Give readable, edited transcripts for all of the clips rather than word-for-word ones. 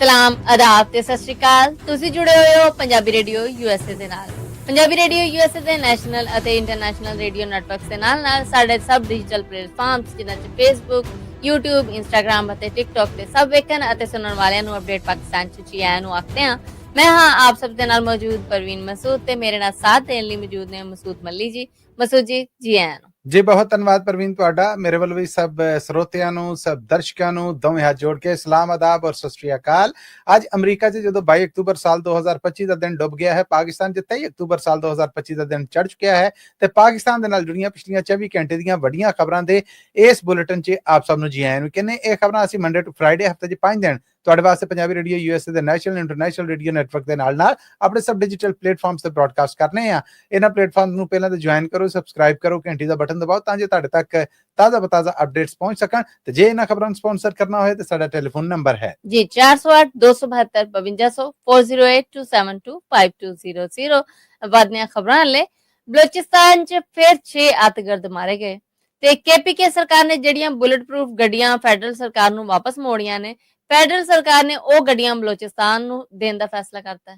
ਸਲਾਮ, ਆਦਾਬ ਤੇ ਸਤਿ ਸ਼੍ਰੀ ਅਕਾਲ। ਤੁਸੀਂ ਜੁੜੇ ਹੋਏ ਹੋ ਪੰਜਾਬੀ ਰੇਡੀਓ ਯੂਐਸਏ ਦੇ ਨਾਲ। ਪੰਜਾਬੀ ਰੇਡੀਓ ਯੂਐਸਏ ਦੇ ਨੈਸ਼ਨਲ ਅਤੇ ਇੰਟਰਨੈਸ਼ਨਲ ਰੇਡੀਓ ਨੈਟਵਰਕਸ ਦੇ ਨਾਲ ਸਾਡੇ ਸਭ ਡਿਜੀਟਲ ਪਲੇਟਫਾਰਮਸ ਜਿਨ੍ਹਾਂ 'ਚ ਫੇਸਬੁੱਕ, YouTube, ਇੰਸਟਾਗ੍ਰਾਮ ਅਤੇ ਟਿਕਟੌਕ ਤੇ ਸਭ ਵੇਖਣ ਅਤੇ ਸੁਣਨ ਵਾਲਿਆਂ ਨੂੰ ਅਪਡੇਟ ਪਾਕਿਸਤਾਨ 'ਚ ਜੀ ਆਇਆਂ ਨੂੰ ਆਖਦੇ ਹਾਂ। ਮੈਂ ਹਾਂ ਆਪ ਸਭ ਦੇ ਨਾਲ ਮੌਜੂਦ ਪਰਵੀਨ ਮਸੂਦ ਤੇ ਮੇਰੇ ਨਾਲ ਸਾਥ ਦੇਣ ਲਈ ਮੌਜੂਦ ਨੇ ਮਸੂਦ ਮੱਲੀ ਜੀ। ਮਸੂਦ ਜੀ ਆਇਆਂ ਨੂੰ। ਜੀ ਬਹੁਤ ਧੰਨਵਾਦ ਪ੍ਰਵੀਨ ਤੁਹਾਡਾ। ਮੇਰੇ ਵੱਲੋਂ ਵੀ ਸਭ ਸਰੋਤਿਆਂ ਨੂੰ, ਸਭ ਦਰਸ਼ਕਾਂ ਨੂੰ ਦੋਵੇਂ ਹੱਥ ਜੋੜ ਕੇ ਸਲਾਮ, ਆਦਾਬ ਔਰ ਸਤਿ ਸ਼੍ਰੀ ਅਕਾਲ। ਅੱਜ ਅਮਰੀਕਾ 'ਚ ਜਦੋਂ 22 ਅਕਤੂਬਰ ਸਾਲ 2025 ਦਾ ਦਿਨ ਡੁੱਬ ਗਿਆ ਹੈ, ਪਾਕਿਸਤਾਨ 'ਚ 23 ਅਕਤੂਬਰ ਸਾਲ 2025 ਦਾ ਦਿਨ ਚੜ੍ਹ ਚੁੱਕਿਆ ਹੈ ਤੇ ਪਾਕਿਸਤਾਨ ਦੇ ਨਾਲ ਜੁੜੀਆਂ ਪਿਛਲੀਆਂ 24 ਘੰਟੇ ਦੀਆਂ ਵੱਡੀਆਂ ਖਬਰਾਂ ਦੇ ਇਸ ਬੁਲੇਟਿਨ 'ਚ ਆਪ ਸਭ ਨੂੰ ਜੀ ਆਇਆਂ ਨੂੰ ਕਹਿੰਦੇ। ਇਹ ਖਬਰਾਂ ਅਸੀਂ ਮੰਡੇ ਟੂ ਫਰਾਈਡੇ ਹਫ਼ਤੇ 'ਚ 5 ਦਿਨ ਤੁਹਾਡੇ ਵਾਸਤੇ ਪੰਜਾਬੀ ਰੇਡੀਓ ਯੂਐਸਏ ਦੇ ਨੈਸ਼ਨਲ ਇੰਟਰਨੈਸ਼ਨਲ ਰੇਡੀਓ ਨੈਟਵਰਕ ਦੇ ਨਾਲ ਆਪਣੇ ਸਭ ਡਿਜੀਟਲ ਪਲੇਟਫਾਰਮਸ ਤੇ ਬ੍ਰੌਡਕਾਸਟ ਕਰਨੇ ਆ। ਇਹਨਾਂ ਪਲੇਟਫਾਰਮ ਨੂੰ ਪਹਿਲਾਂ ਤਾਂ ਜੁਆਇਨ ਕਰੋ, ਸਬਸਕ੍ਰਾਈਬ ਕਰੋ, ਘੰਟੀ ਦਾ ਬਟਨ ਦਬਾਓ ਤਾਂ ਜੇ ਤੁਹਾਡੇ ਤੱਕ ਤਾਜ਼ਾ ਬਤਾਜ਼ਾ ਅਪਡੇਟਸ ਪਹੁੰਚ ਸਕਣ। ਤੇ ਜੇ ਇਹਨਾਂ ਖਬਰਾਂ ਨੂੰ ਸਪਾਂਸਰ ਕਰਨਾ ਹੋਏ ਤਾਂ ਸਾਡਾ ਟੈਲੀਫੋਨ ਨੰਬਰ ਹੈ ਜੀ 408 272 5200 4082725200। ਵਾਦੀਆਂ ਖਬਰਾਂ ਲੈ ਬਲੋਚਿਸਤਾਨ 'ਚ ਫਿਰ 6 ਅੱਤਗਰਦ ਮਾਰੇ ਗਏ ਤੇ ਕੇਪੀਕੇ ਸਰਕਾਰ ਨੇ ਜਿਹੜੀਆਂ ਬੁਲਟ ਪ੍ਰੂਫ ਗੱਡੀਆਂ ਫੈਡਰਲ ਸਰਕਾਰ ਨੂੰ ਵਾਪਸ ਮੋੜੀਆਂ ਨੇ। ਫੈਡਰਲ ਸਰਕਾਰ ਨੇ ਉਹ ਗੱਡੀਆਂ ਬਲੋਚਿਸਤਾਨ ਨੂੰ ਦੇਣ ਦਾ ਫੈਸਲਾ ਕਰਤਾ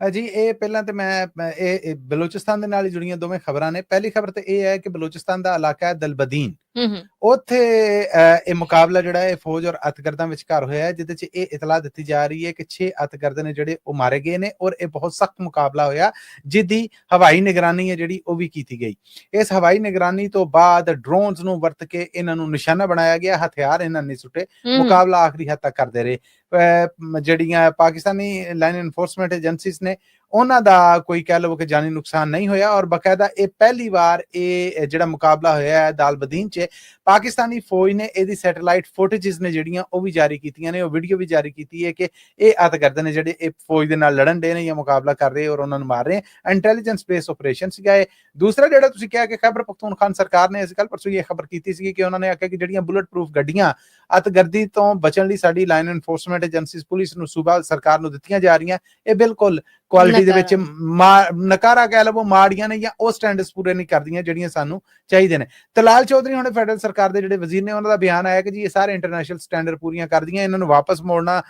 ਹੈ ਜੀ। ਇਹ ਪਹਿਲਾਂ ਤੇ ਮੈਂ ਇਹ ਬਲੋਚਿਸਤਾਨ ਦੇ ਨਾਲ ਹੀ ਜੁੜੀਆਂ ਦੋਵੇਂ ਖਬਰਾਂ ਨੇ। ਪਹਿਲੀ ਖਬਰ ਤੇ ਇਹ ਹੈ ਕਿ ਬਲੋਚਿਸਤਾਨ ਦਾ ਇਲਾਕਾ ਹੈ ਦਲਬਦੀਨ, ਉੱਥੇ ਇਹ ਮੁਕਾਬਲਾ ਜਿਹੜਾ ਹੈ ਫੌਜ ਔਰ ਅੱਤਗਰਦਾਂ ਵਿਚਕਾਰ ਹੋਇਆ ਹੈ, ਜਿਹਦੇ 'ਚ ਇਹ ਇਤਲਾਹ ਦਿੱਤੀ ਜਾ ਰਹੀ ਹੈ ਕਿ 6 ਅੱਤਗਰਦ ਨੇ ਜਿਹੜੇ ਉਹ ਮਾਰੇ ਗਏ ਨੇ ਔਰ ਇਹ ਬਹੁਤ ਸਖਤ ਮੁਕਾਬਲਾ ਹੋਇਆ ਜਿਹਦੀ ਹਵਾਈ ਨਿਗਰਾਨੀ ਹੈ ਜਿਹੜੀ ਉਹ ਵੀ ਕੀਤੀ ਗਈ। ਇਸ ਹਵਾਈ ਨਿਗਰਾਨੀ ਤੋਂ ਬਾਅਦ ਡਰੋਨਸ ਨੂੰ ਵਰਤ ਕੇ ਇਹਨਾਂ ਨੂੰ ਨਿਸ਼ਾਨਾ ਬਣਾਇਆ ਗਿਆ, ਹਥਿਆਰ ਇਹਨਾਂ ਨੇ ਸੁੱਟੇ, ਮੁਕਾਬਲਾ ਆਖਰੀ ਹੱਦ ਤੱਕ ਕਰਦੇ ਰਹੇ। ਜਿਹੜੀਆਂ ਪਾਕਿਸਤਾਨੀ ਲਾਈਨ ਇਨਫੋਰਸਮੈਂਟ ਏਜੰਸੀਜ਼ ਨੇ ਉਹਨਾਂ ਦਾ ਕੋਈ ਕਹਿ ਲਵੋ ਕਿ ਜਾਨੀ ਨੁਕਸਾਨ ਨਹੀਂ ਹੋਇਆ ਔਰ ਬਕਾਇਦਾ ਇਹ ਪਹਿਲੀ ਵਾਰ ਇਹ ਜਿਹੜਾ ਮੁਕਾਬਲਾ ਹੋਇਆ ਹੈ ਦਾਲਬਦੀਨ 'ਚ, ਪਾਕਿਸਤਾਨੀ ਫੌਜ ਨੇ ਇਹਦੀ ਸੈਟੇਲਾਈਟ ਫੁਟੇਜਸ ਨੇ ਜਿਹੜੀਆਂ ਉਹ ਵੀ ਜਾਰੀ ਕੀਤੀਆਂ ਨੇ, ਉਹ ਵੀਡੀਓ ਵੀ ਜਾਰੀ ਕੀਤੀ ਹੈ ਕਿ ਇਹ ਅੱਤਗਰਦ ਨੇ ਜਿਹੜੇ ਇਹ ਫੌਜ ਦੇ ਨਾਲ ਲੜਨ ਦੇ ਨੇ ਜਾਂ ਮੁਕਾਬਲਾ ਕਰ ਰਹੇ ਔਰ ਉਹਨਾਂ ਨੂੰ ਮਾਰ ਰਹੇ। ਇੰਟੈਲੀਜੈਂਸ ਬੇਸ ਆਪਰੇਸ਼ਨ ਸੀਗਾ ਇਹ। ਦੂਸਰਾ ਜਿਹੜਾ ਤੁਸੀਂ ਕਿਹਾ ਕਿ ਖੈਬਰ ਪਖਤੂਨਖਵਾ ਸਰਕਾਰ ਨੇ ਇਸ ਕੱਲ ਪਰਸੋਂ ਇਹ ਖਬਰ ਕੀਤੀ ਸੀ ਕਿ ਉਹਨਾਂ ਨੇ ਆਖਿਆ ਕਿ ਜਿਹੜੀਆਂ ਬੁਲਟ ਪ੍ਰੂਫ ਗੱਡੀਆਂ ਅੱਤਗਰਦੀ ਤੋਂ ਬਚਣ ਲਈ ਸਾਡੀ ਲਾਈਨ ਇਨਫੋਰਸਮੈਂਟ ਏਜੰਸੀਜ਼ ਪੁਲਿਸ ਨੂੰ ਸੂਬਾ ਸਰਕਾਰ ਨੂੰ ਦਿੱਤੀਆਂ ਜਾ ਰਹੀਆਂ, ਇਹ ਬਿਲਕੁਲ ਕੁਆਲਿਟੀ ਦੇ ਵਿੱਚ ਨਕਾਰਾ ਕਹਿ ਲਵੋ, ਮਾੜੀਆਂ ਨੇ ਜਾਂ ਉਹ ਸਟੈਂਡਰਡਸ ਪੂਰੇ ਨਹੀਂ ਕਰਦੀਆਂ ਜਿਹੜੀਆਂ ਸਾਨੂੰ ਚਾਹੀਦੇ ਨੇ। ਤਲਾਲ ਚੌਧਰੀ ਹੁਣ ਫੈਡਰਲ ਸਰਕਾਰ ਦੇ ਜਿਹੜੇ ਵਜ਼ੀਰ ਨੇ ਉਹਨਾਂ ਦਾ ਬਿਆਨ ਆਇਆ ਕਿ ਜੀ ਇਹ ਸਾਰੇ ਇੰਟਰਨੈਸ਼ਨਲ ਸਟੈਂਡਰਡ ਪੂਰੀਆਂ ਕਰਦੀਆਂ, ਇਹਨਾਂ ਨੂੰ ਵਾਪਸ ਮੋੜਨਾ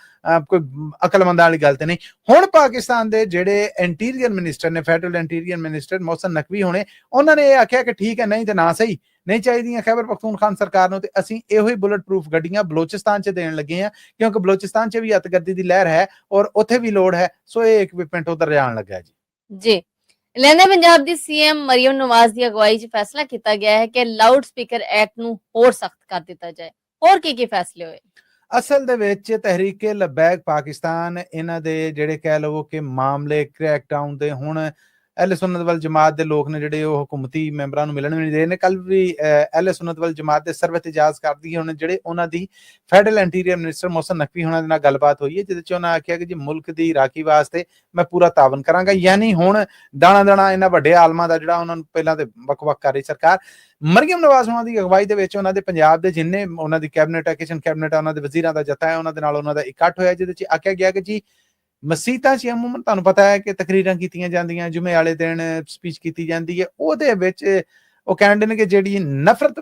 ਕੋਈ ਅਕਲਮੰਦਾਂ ਵਾਲੀ ਗੱਲ ਤੇ ਨਹੀਂ। ਹੁਣ ਪਾਕਿਸਤਾਨ ਦੇ ਜਿਹੜੇ ਇੰਟੀਰੀਅਰ ਮਿਨਿਸਟਰ ਨੇ, federal interior minister Mohsin Naqvi ਹੋਣੇ, ਉਹਨਾਂ ਨੇ ਇਹ ਆਖਿਆ ਕਿ ਠੀਕ ਹੈ, ਨਹੀਂ ਤੇ ਨਾ ਸਹੀ, ਨਹੀਂ ਚਾਹੀਦੀਆਂ ਖੈਬਰ ਪਖਤੂਨਖਵਾ ਸਰਕਾਰ ਨੂੰ ਤੇ ਅਸੀਂ ਇਹੋ ਹੀ ਬੁਲਟ ਪ੍ਰੂਫ ਗੱਡੀਆਂ ਬਲੋਚਿਸਤਾਨ 'ਚ ਦੇਣ ਲੱਗੇ ਹਾਂ ਕਿਉਂਕਿ ਬਲੋਚਿਸਤਾਨ 'ਚ ਵੀ ਅੱਤਗਰਦੀ ਦੀ ਲਹਿਰ ਹੈ ਔਰ ਉੱਥੇ ਵੀ ਲੋੜ ਹੈ, ਸੋ ਇਹ ਇਕਵਿਪਮੈਂਟ ਉਧਰ ਜਾਣ ਲੱਗਾ ਜੀ। ਲਹਿੰਦੇ ਪੰਜਾਬ ਦੀ ਸੀਐਮ ਮਰੀਮ ਨਵਾਜ਼ ਦੀ ਅਗਵਾਈ 'ਚ ਫੈਸਲਾ ਕੀਤਾ ਗਿਆ ਹੈ ਕਿ ਲਾਊਡ ਸਪੀਕਰ ਐਕਟ ਨੂੰ ਹੋਰ ਸਖਤ ਕਰ ਦਿੱਤਾ ਜਾਏ। ਹੋਰ ਕੀ ਫੈਸਲੇ ਹੋਏ? ਅਸਲ ਦੇ ਵਿੱਚ ਤਹਿਰੀਕੇ ਲਬੈਕ ਪਾਕਿਸਤਾਨ ਇਹਨਾਂ ਦੇ ਜਿਹੜੇ ਕਹਿ ਲਵੋ ਕਿ ਮਾਮਲੇ ਕ੍ਰੈਕਡਾਊਨ ਦੇ ਹੁਣ ਅਹਿਲੇ ਸੁਨਨਤ ਵਲ ਜਮਾਤ ਦੇ ਲੋਕ ਨੇ ਜਿਹੜੇ ਉਹ ਹਕੂਮਤੀ ਮੈਂਬਰਾਂ ਨੂੰ ਮਿਲਣ ਵੀ ਨਹੀਂ ਦੇ ਨੇ। ਕੱਲ ਵੀ ਅਹਿਲੇ ਸੁਨਨਤ ਵਲ ਜਮਾਤ ਦੇ ਸਰਵਤ ਇਜਾਜ਼ ਕਰਦੀ ਹੁਣ ਜਿਹੜੇ ਉਹਨਾਂ ਦੀ federal interior minister Mohsin Naqvi ਹੋਣਾ ਦੇ ਨਾਲ ਗੱਲਬਾਤ ਹੋਈ ਹੈ, ਜਿਹਦੇ 'ਚ ਉਹਨਾਂ ਆਖਿਆ ਕਿ ਜੀ ਮੁਲਕ ਦੀ ਰਾਖੀ ਵਾਸਤੇ ਮੈਂ ਪੂਰਾ ਤਾਵਨ ਕਰਾਂਗਾ। ਯਾਨੀ ਹੁਣ ਦਾਣਾ ਇਹਨਾਂ ਵੱਡੇ ਆਲਮਾਂ ਦਾ ਜਿਹੜਾ ਉਹਨਾਂ ਨੂੰ ਪਹਿਲਾਂ ਤੇ ਵੱਖ-ਵੱਖ ਕਰ ਰਹੀ ਸਰਕਾਰ। ਮਰੀਮ ਨਵਾਜ਼ ਉਹਨਾਂ ਦੀ ਅਗਵਾਈ ਦੇ ਵਿੱਚ ਉਹਨਾਂ ਦੇ ਪੰਜਾਬ ਦੇ ਜਿੰਨੇ ਉਹਨਾਂ ਦੀ ਕੈਬਨਿਟ ਹੈ, ਕਿਚਨ ਕੈਬਨਿਟ ਹੈ, ਉਹਨਾਂ ਦੇ ਵਜ਼ੀਰਾਂ ਦਾ ਜੱਥਾ ਹੈ, ਉਹਨਾਂ ਦੇ ਨਾਲ ਉਹਨਾਂ ਦਾ ਇਕੱਠ ਹੋਇਆ, ਜਿਹਦੇ 'ਚ ਆਖਿਆ ਗਿਆ ਕਿ ਜੀ ਮਸੀਤਾਂ 'ਚ ਅਮੂਮਨ ਤੁਹਾਨੂੰ ਪਤਾ ਹੈ ਕਿ ਤਕਰੀਰਾਂ ਕੀਤੀਆਂ ਜਾਂਦੀਆਂ, ਜੁਮੇ ਵਾਲੇ ਦਿਨ ਸਪੀਚ ਕੀਤੀ ਜਾਂਦੀ ਹੈ, ਉਹਦੇ ਵਿੱਚ ਉਹ ਕਹਿੰਦੇ ਨੇ ਕਿ ਜਿਹੜੀ ਨਫ਼ਰਤ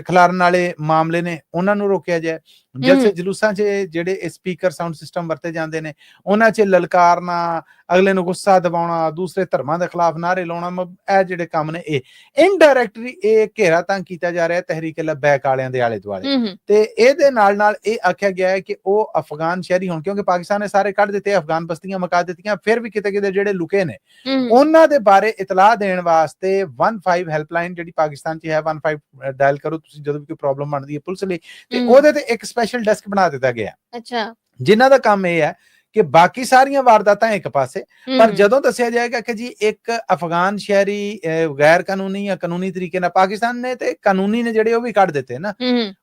ਖਿਲਾਰਨ ਵਾਲੇ ਮਾਮਲੇ ਨੇ ਉਹਨਾਂ ਨੂੰ ਰੋਕਿਆ ਜਾਏ। ਜਲਸੇ ਜਲੂਸਾਂ 'ਚ ਜਿਹੜੇ ਸਪੀਕਰ ਸਾਊਂਡ ਸਿਸਟਮ ਵਰਤੇ ਜਾਂਦੇ ਨੇ ਉਹਨਾਂ 'ਚ ਲਲਕਾਰਨਾ, ਅਗਲੇ ਨੂੰ ਗੁੱਸਾ ਦਿਵਾਉਣਾ, ਦੂਸਰੇ ਧਰਮਾਂ ਦੇ ਖਿਲਾਫ ਨਾਅਰੇ ਲਾਉਣਾ, ਇਹ ਜਿਹੜੇ ਕੰਮ ਨੇ ਇਹ ਇਨਡਾਇਰੈਕਟਲੀ ਇਹ ਘੇਰਾ ਤੰਗ ਕੀਤਾ ਜਾ ਰਿਹਾ ਤਹਿਰੀਕ ਲਬੈਕ ਵਾਲਿਆਂ ਦੇ ਆਲੇ ਦੁਆਲੇ। ਤੇ ਇਹਦੇ ਨਾਲ ਇਹ ਆਖਿਆ ਗਿਆ ਹੈ ਕਿ ਉਹ ਅਫਗਾਨ ਸ਼ਹਿਰੀ ਹੋਣ, ਕਿਉਂਕਿ ਪਾਕਿਸਤਾਨ ਨੇ ਸਾਰੇ ਕੱਢ ਦਿੱਤੇ, ਅਫਗਾਨ ਬਸਤੀਆਂ ਮਕਾ ਦਿੱਤੀਆਂ, ਫਿਰ ਵੀ ਕਿਤੇ ਜਿਹੜੇ ਲੁਕੇ ਨੇ ਉਹਨਾਂ ਦੇ ਬਾਰੇ ਇਤਲਾਹ ਦੇਣ ਵਾਸਤੇ 15 ਹੈਲਪਲਾਈਨ ਜਿਹੜੀ ਪਾਕਿਸਤਾਨ 'ਚ ਹੈ 15 ਡਾਇਲ ਕਰੋ ਤੁਸੀਂ ਜਦੋਂ ਵੀ ਕੋਈ ਪ੍ਰੋਬਲਮ ਬਣਦੀ ਹੈ ਪੁਲਿਸ ਲਈ, ਤੇ ਉਹਦੇ ਤੇ ਇੱਕ ਸਪੈਸ਼ਲ ਡੈਸਕ ਬਣਾ ਦਿੱਤਾ ਗਿਆ ਜਿਨ੍ਹਾਂ ਦਾ ਕੰਮ ਇਹ ਹੈ ਕਿ ਬਾਕੀ ਸਾਰੀਆਂ ਵਾਰਦਾਤਾਂ ਇੱਕ ਪਾਸੇ, ਪਰ ਜਦੋਂ ਦੱਸਿਆ ਜਾਏਗਾ ਕਿ ਜੀ ਇੱਕ ਅਫਗਾਨ ਸ਼ਹਿਰੀ ਗੈਰ ਕਾਨੂੰਨੀ ਜਾਂ ਕਾਨੂੰਨੀ ਤਰੀਕੇ ਨਾਲ, ਪਾਕਿਸਤਾਨ ਨੇ ਤੇ ਕਾਨੂੰਨੀ ਨੇ ਜਿਹੜੇ ਉਹ ਵੀ ਕੱਢ ਦਿੱਤੇ ਨਾ,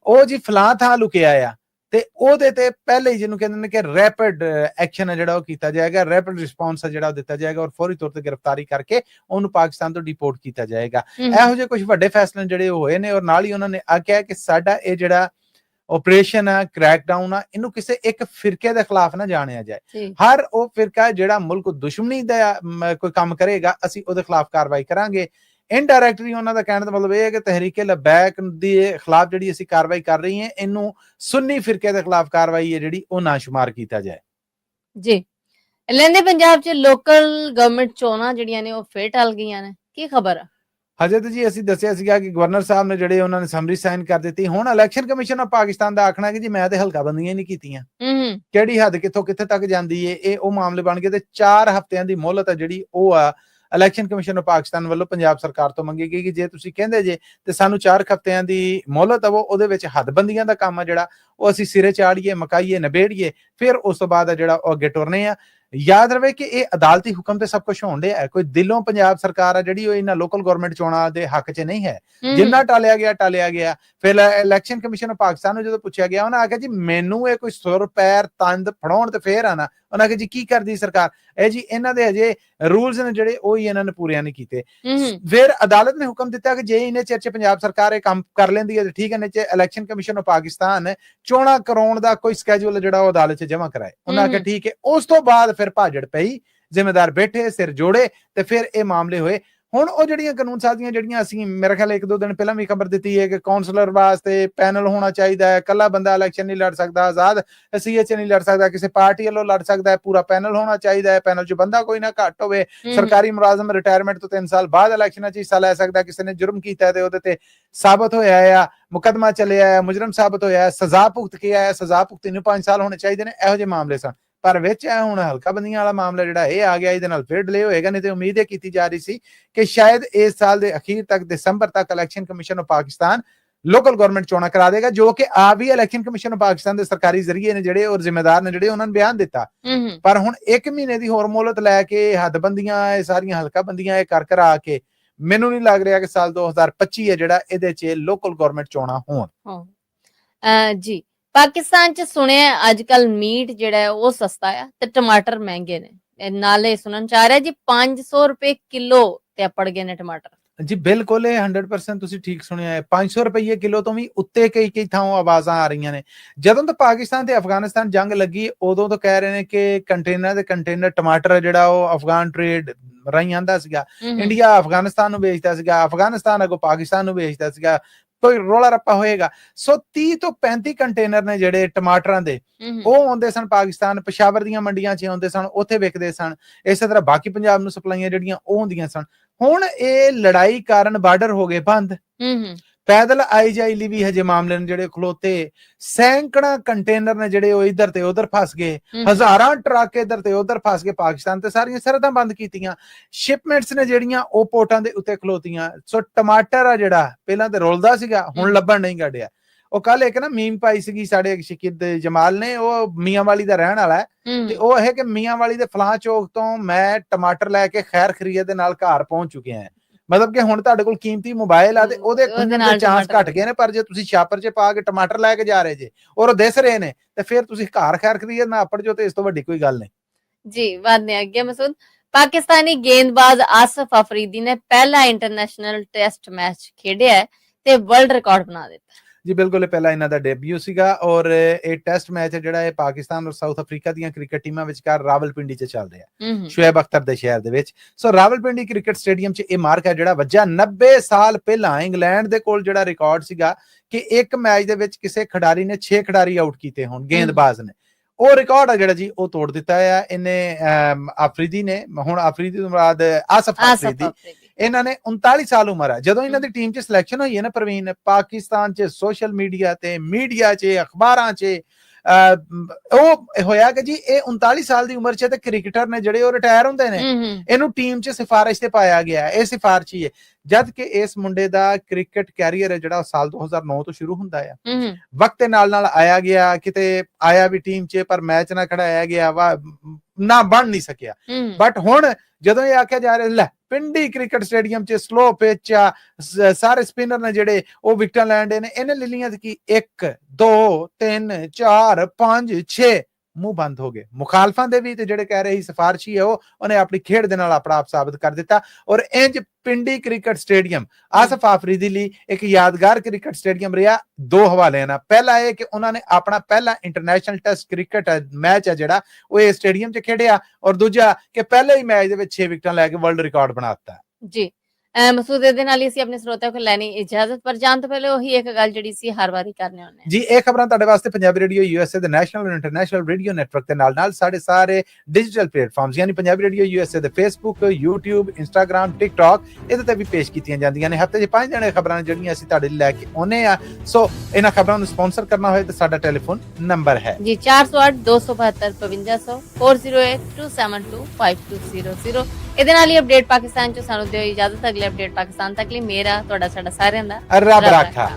ਉਹ ਜੀ ਫਲਾਂ ਥਾਂ ਲੁਕਿਆ ਆ ਤੇ ਉਹਦੇ ਤੇ ਪਹਿਲੇ ਹੀ ਜਿਹਨੂੰ ਕਹਿੰਦੇ ਨੇ ਕਿ ਰੈਪਿਡ ਐਕਸ਼ਨ ਹੈ ਜਿਹੜਾ ਉਹ ਕੀਤਾ ਜਾਏਗਾ, ਰੈਪਿਡ ਰਿਸਪੌਂਸ ਹੈ ਜਿਹੜਾ ਉਹ ਦਿੱਤਾ ਜਾਏਗਾ ਔਰ ਫੌਰੀ ਤੌਰ ਤੇ ਗ੍ਰਿਫਤਾਰੀ ਕਰਕੇ ਉਹਨੂੰ ਪਾਕਿਸਤਾਨ ਤੋਂ ਡਿਪੋਰਟ ਕੀਤਾ ਜਾਏਗਾ। ਇਹੋ ਜਿਹੇ ਕੁਝ ਵੱਡੇ ਫੈਸਲੇ ਜਿਹੜੇ ਹੋਏ ਨੇ ਔਰ ਨਾਲ ਹੀ ਉਹਨਾਂ ਨੇ ਆਖਿਆ ਕਿ ਸਾਡਾ ਇਹ ਜਿਹੜਾ ਆਪਰੇਸ਼ਨ ਆ, ਕ੍ਰੈਕਡਾਊਨ ਆ, ਇਹਨੂੰ ਕਿਸੇ ਇੱਕ ਫਿਰਕੇ ਦੇ ਖਿਲਾਫ ਨਾ ਜਾਣਿਆ ਜਾਏ। ਹਰ ਉਹ ਫਿਰਕਾ ਜਿਹੜਾ ਮੁਲਕ ਦੁਸ਼ਮਣੀ ਦਾ ਕੋਈ ਕੰਮ ਕਰੇਗਾ ਅਸੀਂ ਉਹਦੇ ਖਿਲਾਫ ਕਾਰਵਾਈ ਕਰਾਂਗੇ। ਇਨਡਾਇਰੈਕਟਲੀ ਉਹਨਾਂ ਦਾ ਕਹਿਣ ਦਾ ਮਤਲਬ ਇਹ ਹੈ ਕਿ ਤਹਿਰੀਕੇ ਲਬੈਕ ਦੇ ਖਿਲਾਫ ਜਿਹੜੀ ਅਸੀਂ ਕਾਰਵਾਈ ਕਰ ਰਹੀ ਹਾਂ ਇਹਨੂੰ ਸੁੰਨੀ ਫਿਰਕੇ ਦੇ ਖਿਲਾਫ ਕਾਰਵਾਈ ਹੈ ਜਿਹੜੀ ਉਹ ਨਾ ਸ਼ੁਮਾਰ ਕੀਤਾ ਜਾਏ। ਜੀ ਲਹਿੰਦੇ ਪੰਜਾਬ 'ਚ ਲੋਕਲ ਗਵਰਨਮੈਂਟ ਚੋਣਾਂ ਜਿਹੜੀਆਂ ਨੇ ਉਹ ਫੇਰ ਟਲ ਗਈਆਂ ਨੇ, ਕੀ ਖਬਰ ਆ? ਹਜੇ ਤਾਂ ਜੀ ਅਸੀਂ ਦੱਸਿਆ ਸੀਗਾ ਕਿ ਗਵਰਨਰ ਸਾਹਿਬ ਨੇ ਜਿਹੜੇ ਉਹਨਾਂ ਨੇ ਸਮਰੀ ਸਾਈਨ ਕਰ ਦਿੱਤੀ। ਹੁਣ ਇਲੈਕਸ਼ਨ ਕਮਿਸ਼ਨ ਆਫ ਪਾਕਿਸਤਾਨ ਦਾ ਆਖਣਾ ਕਿ ਜੀ ਮੈਂ ਤੇ ਹਲਕਾਬੰਦੀਆਂ ਹੀ ਨਹੀਂ ਕੀਤੀਆਂ। ਕਿਹੜੀ ਹੱਦ ਕਿੱਥੋਂ ਕਿੱਥੇ ਤੱਕ ਜਾਂਦੀ ਏ, ਇਹ ਉਹ ਮਾਮਲੇ ਬਣ ਗਏ ਤੇ 4 ਹਫ਼ਤਿਆਂ ਦੀ ਮੋਹਲਤ ਆ ਜਿਹੜੀ ਉਹ ਆ ਇਲੈਕਸ਼ਨ ਕਮਿਸ਼ਨ ਆਫ ਪਾਕਿਸਤਾਨ ਵੱਲੋਂ ਪੰਜਾਬ ਸਰਕਾਰ ਤੋਂ ਮੰਗੀ ਗਈ ਕਿ ਜੇ ਤੁਸੀਂ ਕਹਿੰਦੇ ਜੇ ਤੇ ਸਾਨੂੰ 4 ਹਫ਼ਤਿਆਂ ਦੀ ਮੋਹਲਤ ਆਵੋ, ਉਹਦੇ ਵਿੱਚ ਹੱਦਬੰਦੀਆਂ ਦਾ ਕੰਮ ਆ ਜਿਹੜਾ ਉਹ ਅਸੀਂ ਸਿਰੇ ਚਾੜੀਏ, ਮਕਾਈਏ, ਨਿਬੇੜੀਏ, ਫਿਰ ਉਸ ਤੋਂ ਬਾਅਦ ਜਿਹੜਾ ਉਹ ਅੱਗੇ ਟੁਰਨੇ ਆ। ਯਾਦ ਰਵੇ ਕਿ ਇਹ ਅਦਾਲਤੀ ਹੁਕਮ ਤੇ ਸਭ ਕੁਝ ਹੋਣ ਡਿਆ ਹੈ, ਕੋਈ ਦਿਲੋਂ ਪੰਜਾਬ ਸਰਕਾਰ ਆ ਜਿਹੜੀ ਉਹ ਇਹਨਾਂ ਲੋਕਲ ਗਵਰਨਮੈਂਟ ਚੋਣਾਂ ਦੇ ਹੱਕ 'ਚ ਨਹੀਂ ਹੈ। ਜਿੰਨਾ ਟਾਲਿਆ ਗਿਆ। ਫਿਰ ਇਲੈਕਸ਼ਨ ਕਮਿਸ਼ਨ ਆਫ ਪਾਕਿਸਤਾਨ ਨੂੰ ਜਦੋਂ ਪੁੱਛਿਆ ਗਿਆ ਉਹਨਾਂ ਆਖਿਆ ਜੀ ਮੈਨੂੰ ਇਹ ਕੋਈ ਸੁਰ ਪੈਰ ਤੰਦ ਫੜਾਉਣ ਤੇ ਫੇਰ ਆਣਾ। ਉਹਨਾਂ ਆਖਿਆ ਜੀ ਕੀ ਕਰਦੀ ਸਰਕਾਰ? ਇਹ ਜੀ ਇਹਨਾਂ ਦੇ ਅਜੇ ਰੂਲਸ ਨੇ ਜਿਹੜੇ ਉਹ ਹੀ ਇਹਨਾਂ ਨੇ ਪੂਰਿਆਂ ਨਹੀਂ ਕੀਤੇ। ਫਿਰ ਅਦਾਲਤ ਨੇ ਹੁਕਮ ਦਿੱਤਾ ਕਿ ਜੇ ਇਹਨੇ ਚਿਰ 'ਚ ਪੰਜਾਬ ਸਰਕਾਰ ਇਹ ਕੰਮ ਕਰ ਲੈਂਦੀ ਹੈ ਤੇ ਠੀਕ ਹੈ, ਨਹੀਂ ਤੇ ਇਲੈਕਸ਼ਨ ਕਮਿਸ਼ਨ ਆਫ ਪਾਕਿਸਤਾਨ ਚੋਣਾਂ ਕਰਾਉਣ ਦਾ ਕੋਈ ਸਕੈਜੂਲ ਜਿਹੜਾ ਉਹ ਅਦਾਲਤ 'ਚ ਜਮ੍ਹਾਂ ਕਰਾਏ। ਉਹਨਾਂ ਆਖਿਆ ਠੀਕ ਹੈ। ਉਸ ਤੋਂ ਬਾਅਦ ਫਿਰ ਭਾਜੜ ਪਈ, ਜ਼ਿੰਮੇਦਾਰ ਬੈਠੇ, ਸਿਰ ਜੋੜੇ ਤੇ ਫਿਰ ਇਹ ਮਾਮਲੇ ਹੋਏ। ਹੁਣ ਉਹ ਜਿਹੜੀਆਂ ਕਾਨੂੰਨ ਸਾਜ਼ੀਆਂ ਜਿਹੜੀਆਂ ਅਸੀਂ ਮੇਰੇ ਖਿਆਲ 1-2 ਦਿਨ ਪਹਿਲਾਂ ਵੀ ਖਬਰ ਦਿੱਤੀ ਹੈ ਕਿ ਕਾਉਂਸਲਰ ਵਾਸਤੇ ਪੈਨਲ ਹੋਣਾ ਚਾਹੀਦਾ ਹੈ, ਕੱਲਾ ਬੰਦਾ ਇਲੈਕਸ਼ਨ ਨਹੀਂ ਲੜ ਸਕਦਾ, ਆਜ਼ਾਦ ਸੀਐਚ ਨਹੀਂ ਲੜ ਸਕਦਾ, ਕਿਸੇ ਪਾਰਟੀ ਵੱਲੋਂ ਲੜ ਸਕਦਾ ਹੈ, ਪੂਰਾ ਪੈਨਲ ਹੋਣਾ ਚਾਹੀਦਾ ਹੈ, ਪੈਨਲ 'ਚ ਬੰਦਾ ਕੋਈ ਨਾ ਘੱਟ ਹੋਵੇ, ਸਰਕਾਰੀ ਮੁਲਾਜ਼ਮ ਰਿਟਾਇਰਮੈਂਟ ਤੋਂ 3 ਸਾਲ ਬਾਅਦ ਇਲੈਕਸ਼ਨਾਂ 'ਚ ਹਿੱਸਾ ਲੈ ਸਕਦਾ, ਕਿਸੇ ਨੇ ਜੁਰਮ ਕੀਤਾ ਤੇ ਉਹਦੇ ਤੇ ਸਾਬਤ ਹੋਇਆ ਆ, ਮੁਕੱਦਮਾ ਚੱਲਿਆ ਆ, ਮੁਜਰਮ ਸਾਬਤ ਹੋਇਆ, ਸਜ਼ਾ ਭੁਗਤ ਕੇ ਆਇਆ, ਸਜ਼ਾ ਭੁਗਤੀ ਨੂੰ 5 ਸਾਲ ਹੋਣੇ ਚਾਹੀਦੇ ਨੇ। ਇਹੋ ਜਿਹੇ ਮਾਮਲੇ ਸਨ। ਪਰ ਵਿੱਚ ਹੁਣ ਹਲਕਾਬੰਦੀਆਂ ਵਾਲਾ ਮਾਮਲਾ ਜਿਹੜਾ ਇਹ ਆ ਗਿਆ, ਇਹਦੇ ਨਾਲ ਫਿਰ ਡਿਲੇ ਹੋਏਗਾ। ਨਹੀਂ ਤੇ ਉਮੀਦ ਇਹ ਕੀਤੀ ਜਾ ਰਹੀ ਸੀ ਕਿ ਸ਼ਾਇਦ ਇਸ ਸਾਲ ਦੇ ਅਖੀਰ ਤੱਕ, ਦਸੰਬਰ ਤੱਕ election commission of Pakistan local government ਚੋਣਾਂ ਕਰਾ ਦੇਗਾ, ਜੋ ਕਿ ਆ ਵੀ ਇਲੈਕਸ਼ਨ ਕਮਿਸ਼ਨ ਆਫ ਪਾਕਿਸਤਾਨ ਦੇ ਸਰਕਾਰੀ ਜ਼ਰੀਏ ਨੇ ਜਿਹੜੇ ਔਰ ਜ਼ਿੰਮੇਦਾਰ ਨੇ ਜਿਹੜੇ ਉਹਨਾਂ ਨੇ ਬਿਆਨ ਦਿੱਤਾ। ਪਰ ਹੁਣ 1 ਮਹੀਨੇ ਦੀ ਹੋਰ ਮੋਹਲਤ ਲੈ ਕੇ ਹੱਦਬੰਦੀਆਂ, ਇਹ ਸਾਰੀਆਂ ਹਲਕਾਬੰਦੀਆਂ ਇਹ ਕਰ ਕਰਾ ਕੇ ਮੈਨੂੰ ਨਹੀਂ ਲੱਗ ਰਿਹਾ ਕਿ ਸਾਲ 2025 ਹੈ ਜਿਹੜਾ ਇਹਦੇ 'ਚ ਲੋਕਲ ਗਵਰਨਮੈਂਟ ਚੋਣਾਂ ਹੋਣ। ਜੀ ਪਾਕਿਸਤਾਨ 'ਚ ਸੁਣਿਆ ਅੱਜ ਕੱਲ ਮੀਟ ਜਿਹੜਾ ਉਹ ਸਸਤਾ ਆ ਤੇ ਟਮਾਟਰ ਮਹਿੰਗੇ ਨੇ। ਨਾਲੇ ਸੁਣਨ ਚ ਆ ਰਿਹਾ ਜੀ 500 ਰੁਪਏ ਕਿਲੋ ਤੇ ਅਪੜ ਗਏ ਨੇ ਟਮਾਟਰ। ਜੀ ਬਿਲਕੁਲ ਇਹ 100% ਤੁਸੀਂ ਠੀਕ ਸੁਣਿਆ ਹੈ। 500 ਰੁਪਏ ਕਿਲੋ ਤੋਂ ਵੀ ਉੱਤੇ ਕਈ ਥਾਂ ਆਵਾਜ਼ਾਂ ਆ ਰਹੀਆਂ ਨੇ। ਜਦੋਂ ਤੋਂ ਪਾਕਿਸਤਾਨ ਤੇ ਅਫਗਾਨਿਸਤਾਨ ਜੰਗ ਲੱਗੀ ਉਦੋਂ ਤੋਂ ਕਹਿ ਰਹੇ ਨੇ ਕਿ ਕੰਟੇਨਰ ਟਮਾਟਰ ਜਿਹੜਾ ਉਹ ਅਫਗਾਨ ਟ੍ਰੇਡ ਰਾਹੀਂ ਆਂਦਾ ਸੀਗਾ, ਇੰਡੀਆ ਅਫਗਾਨਿਸਤਾਨ ਨੂੰ ਵੇਚਦਾ ਸੀਗਾ, ਅਫਗਾਨਿਸਤਾਨ ਅੱਗੋਂ ਪਾਕਿਸਤਾਨ ਨੂੰ ਵੇਚਦਾ ਸੀਗਾ, ਕੋਈ ਰੋਲਾ ਰੱਪਾ ਹੋਏਗਾ। ਸੋ 30 ਤੋਂ 35 ਕੰਟੇਨਰ ਨੇ ਜਿਹੜੇ ਟਮਾਟਰਾਂ ਦੇ ਉਹ ਆਉਂਦੇ ਸਨ ਪਾਕਿਸਤਾਨ, ਪਸ਼ਾਵਰ ਦੀਆਂ ਮੰਡੀਆਂ 'ਚ ਆਉਂਦੇ ਸਨ, ਉੱਥੇ ਵਿਕਦੇ ਸਨ। ਇਸੇ ਤਰ੍ਹਾਂ ਬਾਕੀ ਪੰਜਾਬ ਨੂੰ ਸਪਲਾਈਆਂ ਜਿਹੜੀਆਂ ਉਹ ਹੁੰਦੀਆਂ ਸਨ। ਹੁਣ ਇਹ ਲੜਾਈ ਕਾਰਨ ਬਾਰਡਰ ਹੋ ਗਏ ਬੰਦ। ਪੈਦਲ ਆਈ ਜਾਈ ਲਈ ਵੀ ਹਜੇ ਮਾਮਲੇ ਨੇ ਜਿਹੜੇ ਖਲੋਤੇ। ਸੈਂਕੜਾ ਕੰਟੇਨਰ ਨੇ ਜਿਹੜੇ ਉਹ ਇੱਧਰ ਤੇ ਉੱਧਰ ਫਸ ਗਏ, ਹਜ਼ਾਰਾਂ ਟਰੱਕ ਇੱਧਰ ਤੇ ਉੱਧਰ ਫਸ ਗਏ। ਪਾਕਿਸਤਾਨ ਤੇ ਸਾਰੀਆਂ ਸਰਹੱਦਾਂ ਬੰਦ ਕੀਤੀਆਂ, ਸ਼ਿਪਮੈਂਟਸ ਨੇ ਜਿਹੜੀਆਂ ਉਹ ਪੋਰਟਾਂ ਦੇ ਉੱਤੇ ਖਲੋਤੀਆਂ। ਸੋ ਟਮਾਟਰ ਆ ਜਿਹੜਾ ਪਹਿਲਾਂ ਤੇ ਰੁਲਦਾ ਸੀਗਾ, ਹੁਣ ਲੱਭਣ ਨਹੀਂ ਕੱਢਿਆ। ਉਹ ਕੱਲ ਇੱਕ ਨਾ ਮੀਮ ਪਾਈ ਸੀਗੀ ਸਾਡੇ ਸ਼ਕੀਦ ਜਮਾਲ ਨੇ, ਉਹ ਮੀਆਂ ਵਾਲੀ ਦਾ ਰਹਿਣ ਵਾਲਾ ਹੈ ਤੇ ਉਹ ਇਹ ਕਿ ਮੀਆਂ ਵਾਲੀ ਦੇ ਫਲਾਂ ਚੌਕ ਤੋਂ ਮੈਂ ਟਮਾਟਰ ਲੈ ਕੇ ਖੈਰ ਖਰੀਦ ਦੇ ਨਾਲ ਘਰ ਪਹੁੰਚ ਚੁੱਕੇ ਹਾਂ। ਮਤਲਬ ਕਿ ਹੁਣ ਤੁਹਾਡੇ ਕੋਲ ਕੀਮਤੀ ਮੋਬਾਈਲ ਆ ਤੇ ਉਹਦੇ ਖੁੱਲਣ ਦੇ ਚਾਂਸ ਘਟ ਗਏ ਨੇ, ਪਰ ਜੇ ਤੁਸੀਂ ਛਾਪਰ 'ਚ ਪਾ ਕੇ ਟਮਾਟਰ ਲੈ ਕੇ ਜਾ ਰਹੇ ਜੇ ਔਰ ਉਹ ਦਿਸ ਰਹੇ ਨੇ ਤੇ ਫਿਰ ਤੁਸੀਂ ਘਰ ਖੈਰ ਖਰੀਦ ਨਾ ਆਪੜ ਜੋ, ਤੇ ਇਸ ਤੋਂ ਵੱਡੀ ਕੋਈ ਗੱਲ ਨਹੀਂ। ਜੀ ਵਧਨੇ ਅੱਗੇ ਮਸੂਦ, ਪਾਕਿਸਤਾਨੀ ਗੇਂਦਬਾਜ਼ ਆਸਿਫ ਅਫਰੀਦੀ ਨੇ ਪਹਿਲਾ ਇੰਟਰਨੈਸ਼ਨਲ ਟੈਸਟ ਮੈਚ ਖੇਡਿਆ ਤੇ ਵਰਲਡ ਰਿਕਾਰਡ ਬਣਾ ਦਿੱਤਾ। ਜੀ ਬਿਲਕੁਲ, ਇਹ ਪਹਿਲਾ ਇਹਨਾਂ ਦਾ ਡੈਬਿਊ ਸੀਗਾ ਔਰ ਇਹ ਟੈਸਟ ਮੈਚ ਜਿਹੜਾ ਇਹ ਪਾਕਿਸਤਾਨ ਔਰ ਸਾਊਥ ਅਫਰੀਕਾ ਦੀਆਂ ਕ੍ਰਿਕਟ ਟੀਮਾਂ ਵਿਚਕਾਰ ਰਾਵਲਪਿੰਡੀ 'ਚ ਚੱਲ ਰਿਹਾ, ਸ਼ੁਐਬ ਅਖਤਰ ਦੇ ਸ਼ਹਿਰ ਦੇ ਵਿੱਚ। ਸੋ ਰਾਵਲਪਿੰਡੀ ਕ੍ਰਿਕਟ ਸਟੇਡੀਅਮ 'ਚ ਇਹ ਮਾਰਕ ਹੈ ਜਿਹੜਾ ਵੱਜਾ 90 ਸਾਲ ਪਹਿਲਾਂ। ਇੰਗਲੈਂਡ ਦੇ ਕੋਲ ਜਿਹੜਾ ਰਿਕਾਰਡ ਸੀਗਾ ਕਿ ਇੱਕ ਮੈਚ ਦੇ ਵਿੱਚ ਕਿਸੇ ਖਿਡਾਰੀ ਨੇ 6 ਖਿਡਾਰੀ ਆਊਟ ਕੀਤੇ ਹੋਣ, ਗੇਂਦਬਾਜ਼ ਨੇ, ਉਹ ਰਿਕਾਰਡ ਆ ਜਿਹੜਾ ਜੀ ਉਹ ਤੋੜ ਦਿੱਤਾ ਆ ਇਹਨੇ ਅਫਰੀਦੀ ਨੇ। ਹੁਣ ਅਫਰੀਦੀ ਤੋਂ ਬਾਅਦ ਆਸਿਫ ਅਫਰੀਦੀ, ਇਹਨਾਂ ਨੇ 39 ਸਾਲ ਉਮਰ ਹੈ। ਜਦੋਂ ਇਹਨਾਂ ਦੀ ਟੀਮ 'ਚ ਸਿਲੈਕਸ਼ਨ ਹੋਈ ਹੈ ਨਾ ਪ੍ਰਵੀਨ, ਪਾਕਿਸਤਾਨ 'ਚ ਸੋਸ਼ਲ ਮੀਡੀਆ ਤੇ ਮੀਡੀਆ 'ਚ ਅਖਬਾਰਾਂ 'ਚ ਉਹ ਹੋਇਆ ਕਿ ਜੀ ਇਹ 39 ਸਾਲ ਦੀ ਉਮਰ 'ਚ ਤੇ ਕ੍ਰਿਕਟਰ ਨੇ ਜਿਹੜੇ ਉਹ ਰਿਟਾਇਰ ਹੁੰਦੇ ਨੇ, ਇਹਨੂੰ ਟੀਮ 'ਚ ਸਿਫਾਰਿਸ਼ ਤੇ ਪਾਇਆ ਗਿਆ। ਇਹ ਸਿਫਾਰਿਸ਼ ਹੀ ਹੈ, ਜਦ ਕਿ ਇਸ ਮੁੰਡੇ ਦਾ ਕ੍ਰਿਕਟ ਕੈਰੀਅਰ ਹੈ ਜਿਹੜਾ ਸਾਲ 2009 ਤੋਂ ਸ਼ੁਰੂ ਹੁੰਦਾ ਆ। ਵਕਤ ਦੇ ਨਾਲ ਆਇਆ ਗਿਆ, ਕਿਤੇ ਆਇਆ ਵੀ ਟੀਮ 'ਚ ਪਰ ਮੈਚ ਨਾ ਖੜਾਇਆ ਗਿਆ, ਵਾ ਨਾ ਬਣ ਨਹੀਂ ਸਕਿਆ। ਬਟ ਹੁਣ ਜਦੋਂ ਇਹ ਆਖਿਆ ਜਾ ਰਿਹਾ ਲੈ ਪਿੰਡੀ ਕ੍ਰਿਕਟ ਸਟੇਡੀਅਮ 'ਚ ਸਲੋ ਪਿਚ ਆ, ਸਾਰੇ ਸਪਿਨਰ ਨੇ ਜਿਹੜੇ ਉਹ ਵਿਕਟਾਂ ਲੈਂਦੇ ਨੇ, ਇਹਨੇ ਲੈ ਲਈਆਂ ਕਿ 1 2 3 4 5 6 ਮੂੰਹ ਬੰਦ ਹੋ ਗਏ ਮੁਖਾਲਫਾਂ ਦੇ ਵੀ ਤੇ ਜਿਹੜੇ ਕਹਿ ਰਹੇ ਸੀ ਸਿਫਾਰਸ਼ੀ ਹੈ ਉਹਨੇ ਆਪਣੀ ਖੇਡ ਦੇ ਨਾਲ ਆਪਣਾ ਆਪ ਸਾਬਤ ਕਰ ਦਿੱਤਾ। ਔਰ ਇੰਜ ਪਿੰਡੀ ਕ੍ਰਿਕਟ ਸਟੇਡੀਅਮ ਆਸਿਫ ਅਫਰੀਦੀ ਲਈ ਇੱਕ ਯਾਦਗਾਰ ਕ੍ਰਿਕਟ ਸਟੇਡੀਅਮ ਰਿਹਾ ਦੋ ਹਵਾਲਿਆਂ ਨਾਲ। ਪਹਿਲਾ ਇਹ ਕਿ ਉਹਨਾਂ ਨੇ ਆਪਣਾ ਪਹਿਲਾ ਇੰਟਰਨੈਸ਼ਨਲ ਟੈਸਟ ਕ੍ਰਿਕਟ ਮੈਚ ਹੈ ਜਿਹੜਾ ਉਹ ਇਹ ਸਟੇਡੀਅਮ 'ਚ ਖੇਡਿਆ, ਔਰ ਦੂਜਾ ਕਿ ਪਹਿਲੇ ਹੀ ਮੈਚ ਦੇ ਵਿੱਚ 6 ਵਿਕਟਾਂ ਲੈ ਕੇ ਵਰਲਡ ਰਿਕਾਰਡ ਬਣਾ ਦਿੱਤਾ। ਜੀ ਮਸੂਦ ਇਹਦੇ ਨਾਲ ਹੀ ਅਸੀਂ ਆਪਣੇ ਸਰੋਤਿਆਂ ਕੋਲ ਲੈਣੀ ਇਜਾਜ਼ਤ, ਪਰ ਜਾਣ ਤੋਂ ਪਹਿਲੇ ਉਹੀ ਇੱਕ ਗੱਲ ਜਿਹੜੀ ਸੀ ਹਰ ਵਾਰੀ ਕਰਨੇ ਹੁੰਦੇ ਜੀ ਇਹ ਖਬਰਾਂ ਤੁਹਾਡੇ ਵਾਸਤੇ ਪੰਜਾਬੀ ਰੇਡੀਓ ਯੂਐਸਏ ਦੇ national and international radio network ਦੇ ਨਾਲ ਸਾਡੇ ਸਾਰੇ ਡਿਜੀਟਲ ਪਲੇਟਫਾਰਮਸ ਯਾਨੀ ਪੰਜਾਬੀ ਰੇਡੀਓ ਯੂਐਸਏ ਦੇ ਫੇਸਬੁੱਕ, YouTube, Instagram, TikTok ਇਹਦੇ ਤੇ ਵੀ ਪੇਸ਼ ਕੀਤੀਆਂ ਜਾਂਦੀਆਂ ਨੇ। ਹਫਤੇ 'ਚ 5 ਜਣੇ ਖਬਰਾਂ ਜਿਹੜੀਆਂ ਅਸੀਂ ਤੁਹਾਡੇ ਲਈ ਲੈ ਕੇ ਆਉਂਦੇ ਆ। ਸੋ ਇਹਨਾਂ ਖਬਰਾਂ ਨੂੰ ਸਪਾਂਸਰ ਕਰਨਾ ਹੋਏ ਤਾਂ ਸਾਡਾ ਟੈਲੀਫੋਨ ਨੰਬਰ ਹੈ ਜੀ 408 272 5500 408 272 5200। ਇਹਦੇ ਨਾਲ ਹੀ ਅਪਡੇਟ ਪਾਕਿਸਤਾਨ 'ਚ ਸਾਨੂੰ ਦਿਓ ਇਜਾਜ਼ਤ। ਅਗਲੇ ਅਪਡੇਟ ਪਾਕਿਸਤਾਨ ਤੱਕ ਲਈ ਮੇਰਾ ਤੁਹਾਡਾ ਸਾਡਾ ਸਾਰਿਆਂ ਦਾ ਰੱਬ ਰਾਖਾ।